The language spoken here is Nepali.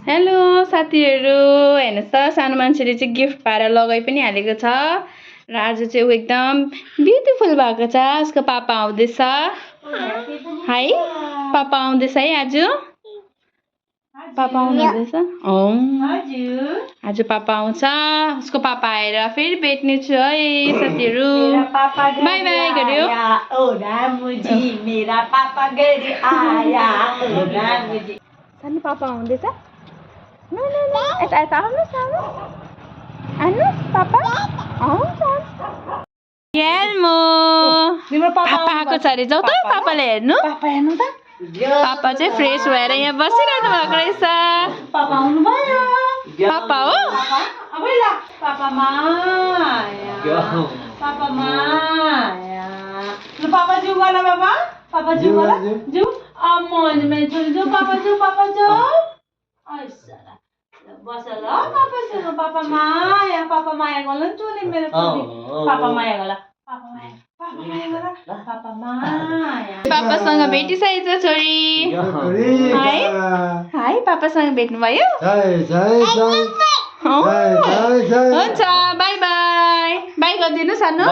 हेलो साथीहरू, हेर्नुहोस् त सानो मान्छेले चाहिँ गिफ्ट पाएर लगाइ पनि हालेको छ र आज चाहिँ ऊ एकदम ब्युटिफुल भएको छ। उसको पापा आउँदैछ। हाई पापा आउँदैछ है आज। पापा आउनुहुँदैछ। आज पापा आउँछ। उसको पापा आएर फेरि भेट्ने छु है साथीहरू। बाई बाई गर्यो। सानो पापा आउँदैछ। यता यता आउनुहोस् आउनुहोस् पापा आउँछ। पापा आएको छ अरे, जाऊ त पापाले हेर्नु। पापा चाहिँ फ्रेस भएर यहाँ बसिरहनु भएको रहेछ। पापा आउनु भयो। पापा हो पापा माया पापा माया ल पापा जिउ गर्न बाबा। पापा जिउ गर्न जिउ म मेरो छोरी जिउ पापा जिउ ऐसा बस ल पापासँग। पापा माया गर्नु चोले मेरो छोरी। पापा माया गर पापा माया। पापासँग भेटिसकेछ छोरी। हाई हाई पापासँग भेट्नु भयो। हुन्छ बाई बाई बाई गरिदिनु सानो।